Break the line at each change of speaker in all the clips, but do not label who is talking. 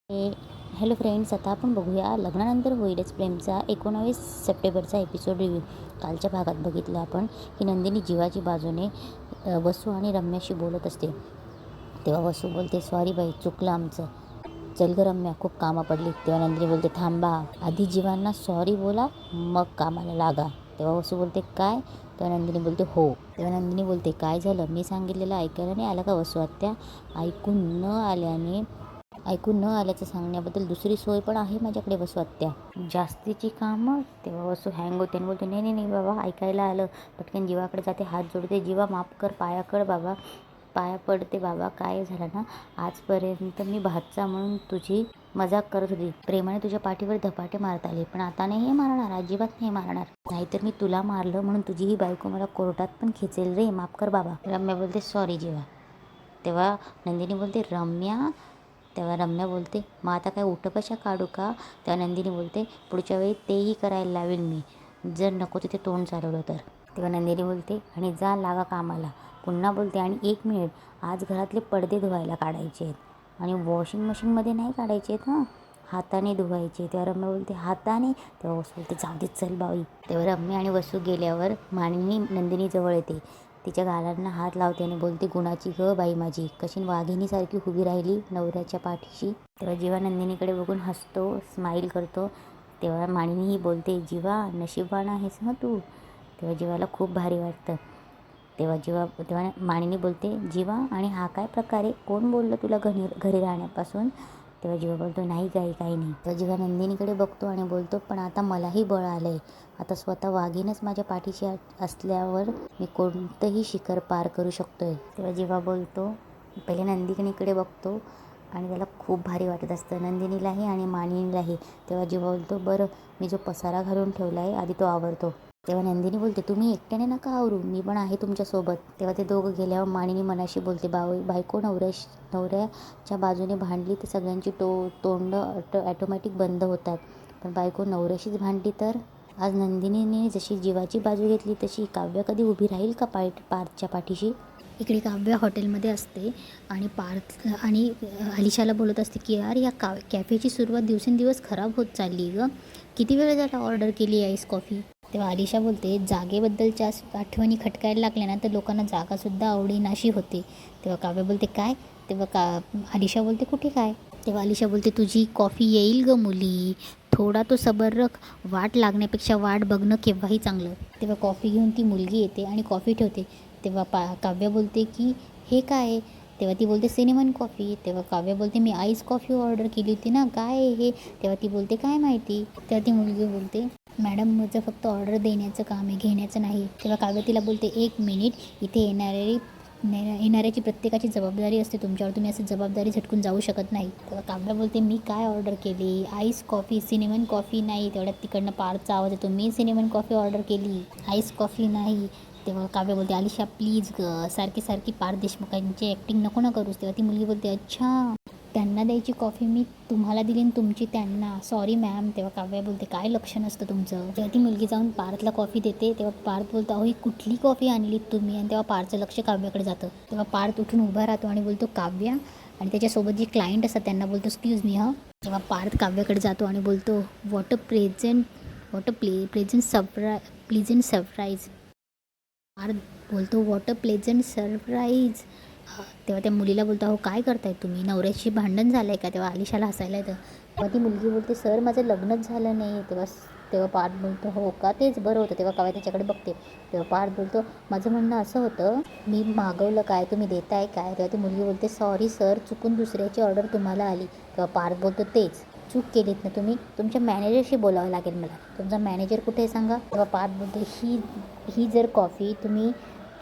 हे hello friends, आता आपण बघूया लग्नानंतर होईलच प्रेमचा 19 सप्टेंबरचा एपिसोड रिव्ह्यू. कालच्या भागात बघितलं आपण की नंदिनी जीवाची बाजूने वसू आणि रम्याशी बोलत असते. तेव्हा वसू बोलते, सॉरी बाई, चुकलं आमचं, चल ग रम्या, खूप कामं पडली. तेव्हा नंदिनी बोलते, थांबा, आधी जीवांना सॉरी बोला, मग कामाला लागा. तेव्हा वसू बोलते, काय? तेव्हा नंदिनी बोलते, हो. तेव्हा नंदिनी बोलते, काय झालं? मी सांगितलेलं ऐकायला नाही आलं का वसू आत्या? ऐकून न आल्याचं सांगण्याबद्दल दुसरी सोय पण आहे माझ्याकडे वसू आत्या, जास्तीची कामं. तेव्हा वसू हँग होते आणि बोलते, नाही नाही नाही बाबा, ऐकायला आलं. पटकन जीवाकडे जाते, हात जोडते, जीवा माफ कर, पाया पडते बाबा. काय झालं ना, आजपर्यंत मी भातचा म्हणून तुझी मजाक करत होती, प्रेमाने तुझ्या पाठीवर धपाटे मारता आले, पण आता नाही मारणार, अजिबात नाही मारणार. नाहीतर मी तुला मारलं म्हणून तुझी ही बायको मला कोर्टात पण खेचेल रे, माफ कर बाबा. रम्या बोलते, सॉरी जीवा. तेव्हा नंदिनी बोलते, रम्या. तेव्हा रम्या बोलते, मग आता काय उठबशा काढू का? तेव्हा नंदिनी बोलते, पुढच्या वेळी तेही करायला लावेल मी, जर नको तिथे तोंड चालवलं तर. तेव्हा नंदिनी बोलते, आणि जा लागा कामाला. पुन्हा बोलते, आणि 1 मिनिट, आज घरातले पडदे धुवायला काढायचे आहेत आणि वॉशिंग मशीनमध्ये नाही काढायचे आहेत हां, हाताने धुवायचे. तेव्हा रम्या बोलते, हाताने? तेव्हा वसू बोलते, जाऊ दे चल बाई. तेव्हा रम्या आणि वसू गेल्यावर मानिनी नंदिनीजवळ येते, तिच्या गालांना हात लावते आणि बोलते, गुणाची ग बाई माझी, कशी वाघिणीसारखी उभी राहिली नवऱ्याच्या पाठीशी. तेव्हा जीवा नंदिनीकडे बघून हसतो, स्माईल करतो. तेव्हा मानिनीही बोलते, जीवा नशीबवान आहेस ना तू. तेव्हा जीवाला खूप भारी वाटतं. तेव्हा मानिनी बोलते, जीवा, आणि हा काय प्रकारे, कोण बोललं तुला घरी राहण्यापासून? तेव्हा जीवा बोलतो, नाही काही नाही. तेव्हा जीवा नंदिनीकडे बघतो आणि बोलतो, पण आता मलाही बळ आलं आहे. आता स्वतः वाघीनच माझ्या पाठीशी असल्यावर मी कोणतंही शिखर पार करू शकतोय. तेव्हा जीवा बोलतो, पहिले नंदिनीकडे बघतो आणि त्याला खूप भारी वाटत असतं, नंदिनीलाही आणि मानिनीलाही. तेव्हा जीवा बोलतो, बरं, मी जो पसारा घालून ठेवला आहे आधी तो आवरतो. तेव्हा नंदिनी बोलते, तुम्ही एकट्याने नका आवरू, मी पण आहे तुमच्यासोबत. तेव्हा ते दोघं गेल्यावर मानिनी मनाशी बोलते, बायको नवऱ्याच्या बाजूने भांडली तर सगळ्यांची तोंड ॲटोमॅटिक बंद होतात, पण बायको नवऱ्याशीच भांडली तर? आज नंदिनीने जशी जीवाची बाजू घेतली तशी काव्य कधी उभी राहील का पार्थच्या पाठीशी? इकडे काव्य हॉटेलमध्ये असते आणि पार्थ आणि अलिशाला बोलत असते की, यार, या कॅफेची सुरुवात दिवसेंदिवस खराब होत चालली ग, किती वेळ झाला ऑर्डर केली आईस कॉफी. तेव्हा अलिशा बोलते, जागेबद्दलच्या आठवणी खटकायला लागल्या ना तर लोकांना जागासुद्धा आवडीनाशी होते. तेव्हा काव्य बोलते, काय? तेव्हा अलिशा बोलते, कुठे काय? तेव्हा अलिशा बोलते, तुझी कॉफी येईल ग मुली, थोडा तो सबर रख, वाट लागण्यापेक्षा वाट बघणं केव्हाही चांगलं. तेव्हा कॉफी घेऊन ती मुलगी येते आणि कॉफी ठेवते. तेव्हा काव्य बोलते की, हे काय आहे? तेव्हा ती बोलते, सिनेमन कॉफी. तेव्हा काव्य बोलते, मी आईस कॉफी ऑर्डर केली होती ना, काय आहे हे? तेव्हा ती बोलते, काय माहिती. तेव्हा ती मुलगी बोलते, मॅडम, माझं फक्त ऑर्डर देण्याचं काम आहे, घेण्याचं नाही. तेव्हा काव्य तिला बोलते, 1 मिनिट, इथे येणाऱ्याची प्रत्येकाची जबाबदारी असते तुमच्यावर, तुम्ही असं जबाबदारी झटकून जाऊ शकत नाही. तेव्हा काव्य बोलते, मी काय ऑर्डर केली? आईस कॉफी, सिनेमन कॉफी नाही. तेवढ्यात तिकडनं पार्थचा आवाज येतो, मी सिनेमन कॉफी ऑर्डर केली, आईस कॉफी नाही. तेव्हा काव्य बोलते, अलिशा प्लीज ग, सारखी पार्थ देशमुखांची ॲक्टिंग नको ना करूस. तेव्हा ती मुलगी बोलते, अच्छा, त्यांना द्यायची कॉफी मी तुम्हाला दिली आणि तुमची त्यांना, सॉरी मॅम. तेव्हा काव्य बोलते, काय लक्ष नसतं तुमचं. तेव्हा ती मुलगी जाऊन पार्थला कॉफी देते. तेव्हा पार्थ बोलतो, अहो, ही कुठली कॉफी आणलीत तुम्ही? आणि तेव्हा पार्थचं लक्ष काव्याकडे जातं. तेव्हा पार्थ उठून उभा राहतो आणि बोलतो, काव्या. आणि त्याच्यासोबत जे क्लायंट असतात त्यांना बोलतो, एक्सक्यूज मी. तेव्हा पार्थ काव्याकडे जातो आणि बोलतो, what a pleasant surprise. Parth बोलतो, व्हॉट अ प्लेझंट सरप्राईज. तेव्हा त्या मुलीला बोलतो, अहो, काय करताय तुम्ही? नवऱ्याशी भांडण झालं आहे का? तेव्हा अलिशाला हसायला येतं. तेव्हा ती मुलगी बोलते, सर, माझं लग्नच झालं नाही. तेव्हा पार्थ बोलतो, हो का, तेच बरं होतं. तेव्हा काव्या त्याच्याकडे बघते. तेव्हा पार्थ बोलतो, माझं म्हणणं असं होतं, मी मागवलं काय, तुम्ही देताय काय? तेव्हा ती मुलगी बोलते, सॉरी सर, चुकून दुसऱ्याची ऑर्डर तुम्हाला आली. तेव्हा पार्थ बोलतो, तेच, चूक केलीत ना तुम्ही, तुमच्या मॅनेजरशी बोलावं लागेल मला, तुमचा मॅनेजर कुठे आहे सांगा. तेव्हा पार्थ बोलतो, ही जर कॉफी तुम्ही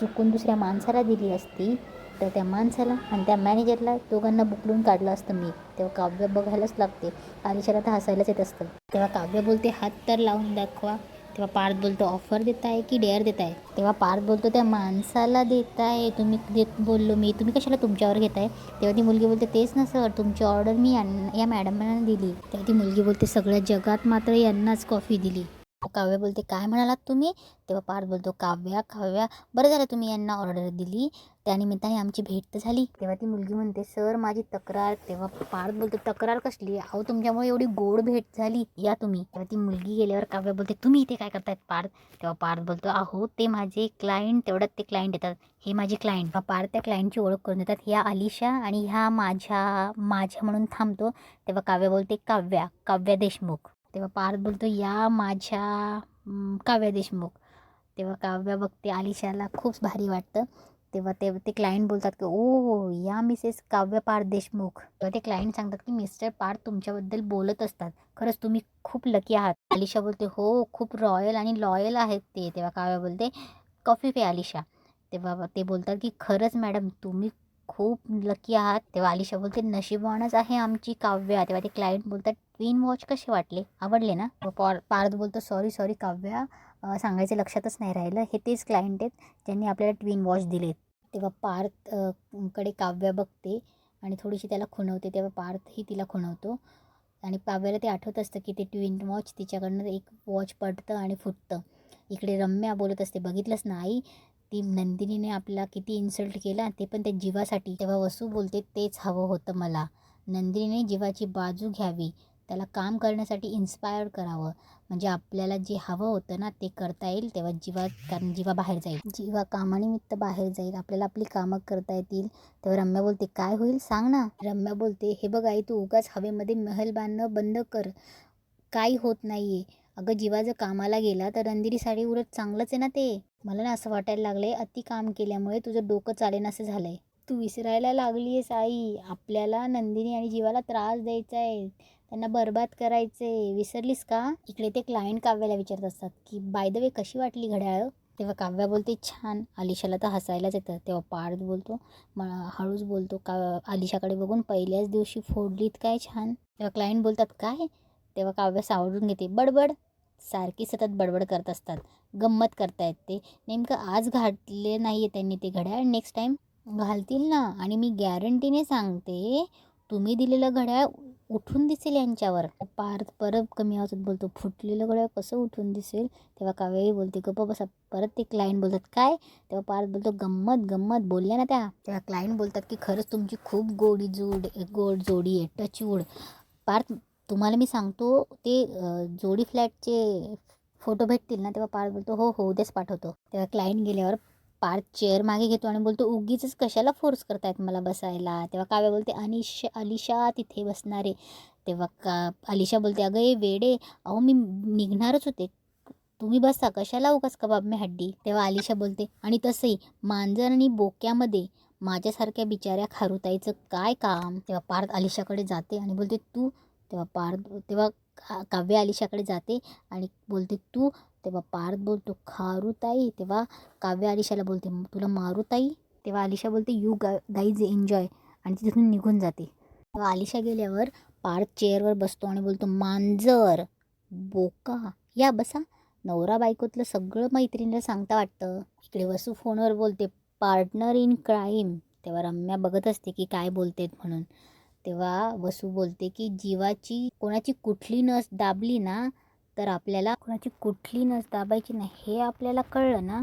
चुकून दुसऱ्या माणसाला दिली असती तर त्या माणसाला आणि त्या मॅनेजरला दोघांना बुकडून काढलं असतं मी. तेव्हा काव्य बघायलाच लागते, अलिशाला तर हसायलाच येत असतं. तेव्हा काव्य बोलते, हात तर लावून दाखवा. तेव्हा पार्थ बोलतो, ऑफर देताय की डेअर देताय? तेव्हा पार्थ बोलतो, त्या माणसाला देताय, तुम्ही बोललो मी, तुम्ही कशाला तुमच्यावर घेताय? तेव्हा ती मुलगी बोलते, तेच ना सर, तुमची ऑर्डर मी या मॅडमांना दिली. तेव्हा ती मुलगी बोलते, सगळ्या जगात मात्र यांनाच कॉफी दिली. काव्या बोलते काय म्हणालात तुम्ही? तेव्हा पार्थ बोलतो काव्या काव्या बरं झालं तुम्ही यांना ऑर्डर दिली, त्यानिमित्ताने आमची भेट तर झाली. तेव्हा ती मुलगी म्हणते सर माझी तक्रार. तेव्हा पार्थ बोलतो तक्रार कसली? अहो तुमच्यामुळे एवढी गोड भेट झाली, या तुम्ही. तेव्हा ती मुलगी गेल्यावर काव्या बोलते तुम्ही इथे काय करतायत पार्थ? तेव्हा पार्थ बोलतो अहो ते माझे क्लायंट, तेवढ्यात ते क्लायंट येतात, हे माझे क्लायंट. पार्थ त्या क्लायंटची ओळख करून देतात, ह्या आलिशा आणि ह्या माझ्या म्हणून थांबतो. तेव्हा काव्या बोलते काव्या काव्या देशमुख. तेव्हा पार्थ बोलतो या माझ्या काव्या देशमुख. तेव्हा काव्या बघते आलिशाला खूप भारी वाटतं. तेव्हा ते क्लायंट बोलतात की ओ या मिसेस काव्य पार्थ देशमुख. तेव्हा ते क्लायंट सांगतात की मिस्टर पार्थ तुमच्याबद्दल बोलत असतात, खरंच तुम्ही खूप लकी आहात. आलिशा बोलते हो खूप रॉयल आणि लॉयल आहेत ते. तेव्हा काव्या बोलते कॉफी पे आलिशा. तेव्हा ते बोलतात की खरंच मॅडम तुम्ही खूप लकी आहात. तेव्हा आलिशा बोलते नशीबवानच आहे आमची काव्या. तेव्हा ते क्लायंट बोलतात ट्विन वॉच कसे वाटले, आवडले ना? पार्थ बोलतो सॉरी काव्या, सांगायचं लक्षातच नाही राहिलं, हे तेच क्लायंट आहेत ज्यांनी आपल्याला ट्विन वॉच दिलेत. तेव्हा पार्थ कडे काव्या बघते आणि थोडीशी त्याला खुणवते. तेव्हा पार्थही तिला खुणवतो आणि काव्याला ते आठवत असतं की ते ट्विन वॉच तिच्याकडनं एक वॉच पडतं आणि फुटतं. इकडे रम्या बोलत असते बघितलंस ना आई, ती नंदिनीने आपला किती इन्सल्ट केला, ते पण त्या जीवासाठी. तेव्हा वसू बोलते तेच हवं होतं मला, नंदिनीने जीवाची बाजू घ्यावी, त्याला काम करण्यासाठी इन्स्पायर करावं, म्हणजे आपल्याला जे हवं होतं ना ते करता येईल. तेव्हा कारण जीवा बाहेर जाईल, जीवा कामानिमित्त बाहेर जाईल, आपल्याला आपली कामं करता येतील. तेव्हा रम्या बोलते काय होईल सांग ना? रम्या बोलते हे बघ आई तू उगाच हवेमध्ये महल बांधणं बंद कर, काही होत नाहीये. अगं जीवा जर कामाला गेला तर नंदिनीसाठी उलट चांगलंच आहे ना ते. मला ना असं वाटायला लागलंय अति काम केल्यामुळे तुझं डोकं चालेन असं झालंय. तू विसरायला लागलीयस आई, आपल्याला नंदिनी आणि जीवाला त्रास द्यायचा आहे, त्यांना बरबाद करायचे, विसरलीस का? इकडे ते क्लायंट काव्याला विचारत असतात की बाय द वे कशी वाटली घड्याळ? तेव्हा काव्या बोलते छान. आलिशाला तर हसायलाच येतं. तेव्हा पार्थ बोलतो हळूच बोलतो आलिशाकडे बघून पहिल्याच दिवशी फोडलीत काय छान. तेव्हा क्लायंट बोलतात काय? तेव्हा काव्य सावरून घेते बडबड, सारखी सतत बडबड करत असतात, गंमत करतायत ते. नेमकं आज घातले नाही आहे त्यांनी ते घड्याळ, नेक्स्ट टाईम घालतील ना. आणि मी गॅरंटीने सांगते तुम्ही दिलेलं घड्याळ उठून दिसेल यांच्यावर. पार्थ परत कमी आवाजात बोलतो फुटलेलं घड्याळ कसं उठून दिसेल? तेव्हा काव्याही बोलते गप्प बसा. परत ते क्लायंट बोलतात काय? तेव्हा पार्थ बोलतो गंमत गंमत बोलल्या ना त्या. तेव्हा क्लायंट बोलतात की खरंच तुमची खूप गोड जोडी आहे, टचवूड. पार्थ तुम्हाला मी सांगतो ते जोडी फ्लॅटचे फोटो भेटतील ना? तेव्हा पार्थ बोलतो हो हो उद्याच पाठवतो. तेव्हा क्लायंट गेल्यावर पार्थ चेअर मागे घेतो आणि बोलतो उगीच कशाला फोर्स करतायत मला बसायला. तेव्हा काव्या बोलते अलिशा तिथे बसणारे. तेव्हा अलिशा बोलते अगं ये वेडे, अहो मी निघणारच होते, तुम्ही बसा कशाला उगाच कबाब में हड्डी. तेव्हा अलिशा बोलते आणि तसंही मांजर आणि बोक्यामध्ये माझ्यासारख्या बिचाऱ्या खारुताईचं काय काम? तेव्हा पार्थ अलिशाकडे जाते आणि बोलते तू. तेव्हा काव्य अलिशाकडे जाते आणि बोलते तू. तेव्हा पार्थ बोलतो खारुताई. तेव्हा काव्य अलिशाला बोलते तुला मारुताई. तेव्हा अलिशा बोलते यू गाईज एन्जॉय आणि तिथून निघून जाते. तेव्हा अलिशा गेल्यावर पार्थ चेअरवर बसतो आणि बोलतो मांजर बोका या बसा. नवरा बायकोतलं सगळं मैत्रिणीला सांगता वाटतं. इकडे वसू फोनवर बोलते पार्टनर इन क्राईम. तेव्हा रम्या बघत असते की काय बोलतेत म्हणून. तेव्हा वसू बोलते की जीवाची कोणाची कुठली नस दाबली ना तर आपल्याला कोणाची कुठली नस दाबायची नाही हे आपल्याला कळलं ना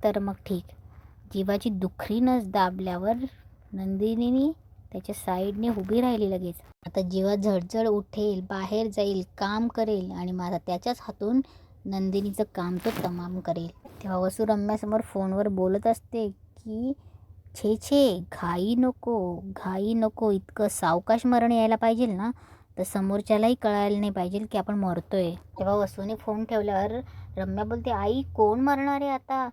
तर मग ठीक. जीवाची दुखरी नस दाबल्यावर नंदिनीने त्याच्या साईडने उभी राहिली लगेच. आता जीवा झडझड उठेल, बाहेर जाईल, काम करेल आणि माझा त्याच्याच हातून नंदिनीचं काम तो तमाम करेल. तेव्हा वसू रम्यासमोर फोनवर बोलत असते की छे घाई नको, इतकं सावकाश मरण यायला पाहिजे ना तर समोरच्यालाही कळायला नाही पाहिजे की आपण मरतोय. तेव्हा वसूने फोन ठेवल्यावर रम्या बोलते आई कोण मरणार आहे आता?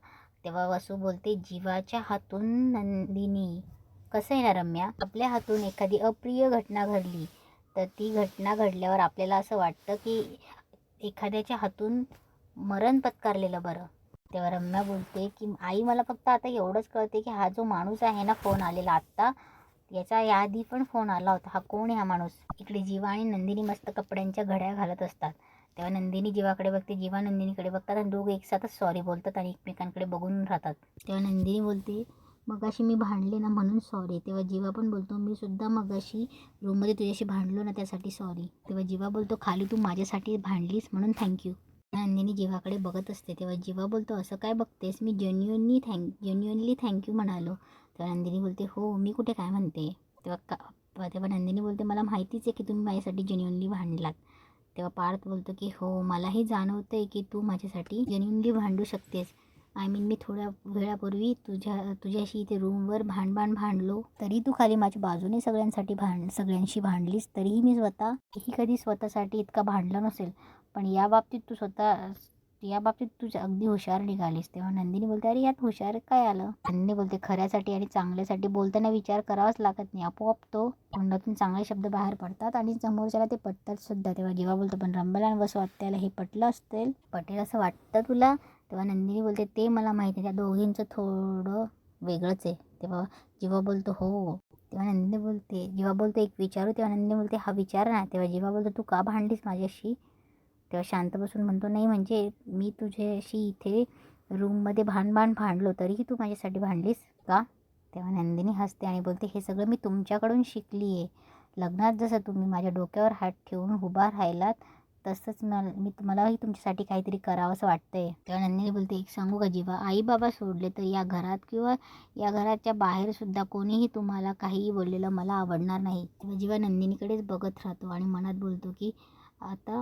तेव्हा वसू बोलते जीवाच्या हातून नंदिनी. कसं आहे ना रम्या, आपल्या हातून एखादी अप्रिय घटना घडली तर ती घटना घडल्यावर आपल्याला असं वाटतं की एखाद्याच्या हातून मरण पत्कारलेलं बरं. तेव्हा रम्या बोलते की आई मला फक्त आता एवढंच कळते की हा जो माणूस आहे ना फोन आलेला आत्ता, याचा याआधी पण फोन आला होता, हा कोण आहे हा माणूस? इकडे जीवा आणि नंदिनी मस्त कपड्यांच्या घड्या घालत असतात. तेव्हा नंदिनी जीवाकडे बघते, जीवा नंदिनीकडे बघतात आणि दोघं एकसाथच सॉरी बोलतात आणि एकमेकांकडे बघून राहतात. तेव्हा नंदिनी बोलते मगाशी मी भांडले ना म्हणून सॉरी. तेव्हा जीवा पण बोलतो मी सुद्धा मगाशी रूममध्ये तुझ्याशी भांडलो ना त्यासाठी सॉरी. तेव्हा जीवा बोलतो खाली तू माझ्यासाठी भांडलीस म्हणून थँक्यू. नंदिनी जीवाकडे बघत असते. तेव्हा जीवा बोलतो असं काय बघतेस, मी जेन्युअनली थँक्यू म्हणालो. तेव्हा नंदिनी बोलते हो मी कुठे काय म्हणते. तेव्हा नंदिनी बोलते मला माहितीच आहे की तुम्ही माझ्यासाठी जेन्युअनली भांडलात. तेव्हा पार्थ बोलतो की हो मलाही जाणवतं आहे की तू माझ्यासाठी जेन्युअनली भांडू शकतेस. मी थोड्या वेळापूर्वी तुझ्याशी इथे रूमवर भांडलो तरी तू खाली माझ्या बाजूने सगळ्यांशी भांडलीस. तरीही मी कधी स्वतःसाठी इतका भांडला नसेल. पण या बाबतीत तू अगदी हुशार निघालीस. तेव्हा नंदिनी बोलते अरे यात हुशार काय आलं. नंदिनी बोलते खऱ्यासाठी आणि चांगल्यासाठी बोलताना विचार करावाच लागत नाही, आपोआप तो तोंडातून चांगले शब्द बाहेर पडतात आणि समोरच्याला ते पटतात सुद्धा. तेव्हा जेव्हा बोलतो पण रंबल आणि वसुआत्याला हे पटेल असं वाटतं तुला. तेव्हा नंदिनी बोलते ते मला माहिती आहे, त्या दोघींचं थोडं वेगळंच आहे. तेव्हा जेव्हा बोलतो हो. तेव्हा नंदिनी बोलते जेव्हा बोलतो एक विचारू. तेव्हा नंदिनी बोलते हा विचार ना. तेव्हा जेव्हा बोलतो तू का भांडलीस माझ्याशी. तेव्हा शांत बसून म्हणतो नाही म्हणजे मी तुझ्याशी इथे रूममध्ये भांडलो तरीही तू माझ्यासाठी भांडलीस का. तेव्हा नंदिनी हसते आणि बोलते हे सगळं मी तुमच्याकडून शिकली आहे. लग्नात जसं तुम्ही माझ्या डोक्यावर हात ठेवून उभा राहिलात तसंच मलाही तुमच्यासाठी काहीतरी करावं असं वाटतंय. तेव्हा नंदिनी बोलते एक सांगू का जीवा, आई बाबा सोडले तर या घरात किंवा या घराच्या बाहेर सुद्धा कोणीही तुम्हाला काहीही बोललेलं मला आवडणार नाही. तेव्हा जीवा नंदिनीकडेच बघत राहतो आणि मनात बोलतो की आता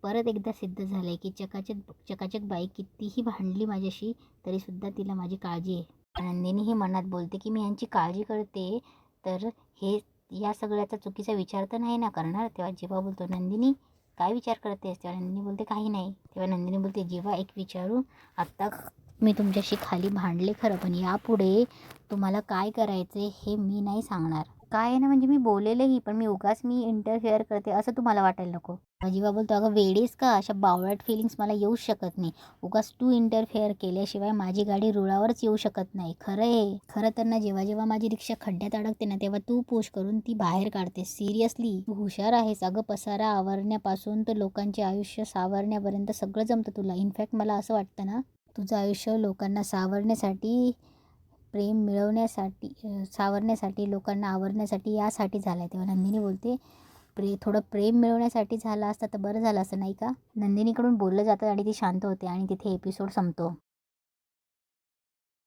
परत एकदा सिद्ध झालं आहे की चकाचक बाई कितीही भांडली माझ्याशी तरीसुद्धा तिला माझी काळजी आहे. नंदिनी ही मनात बोलते की मी यांची काळजी करते तर हे या सगळ्याचा चुकीचा विचार तर नाही ना करणार. तेव्हा जीवा बोलतो नंदिनी काय विचार करतेस. तेव्हा नंदिनी बोलते काही नाही. तेव्हा नंदिनी बोलते जीवा एक विचारू, आत्ता मी तुमच्याशी खाली भांडले खरं पण यापुढे तुम्हाला काय करायचे हे मी नाही सांगणार. काय आहे ना म्हणजे मी बोलेलही पण मी इंटरफेअर करते असं तुम्हाला वाटायला नको. जीवा बोलतो अगं वेडीस का, अशा बावळट फिलिंग्स मला येऊच शकत नाही. उगाच तू इंटरफेअर केल्याशिवाय माझी गाडी रुळावरच येऊ शकत नाही. खरं तर ना जेव्हा माझी रिक्षा खड्ड्यात अडकते ना तेव्हा तू पुश करून ती बाहेर काढते. सिरियसली तू हुशार आहेस अगं. पसारा आवरण्यापासून तर लोकांचे आयुष्य सावरण्यापर्यंत सगळं जमतं तुला. इनफॅक्ट मला असं वाटतं ना तुझं आयुष्य लोकांना सावरण्यासाठी लोकांना आवरण्यासाठी यासाठी झालं आहे. तेव्हा नंदिनी बोलते थोडं प्रेम मिळवण्यासाठी झालं असतं तर बरं झालं असं नाही का. नंदिनीकडून बोललं जातं आणि ती शांत होते आणि तिथे एपिसोड संपतो.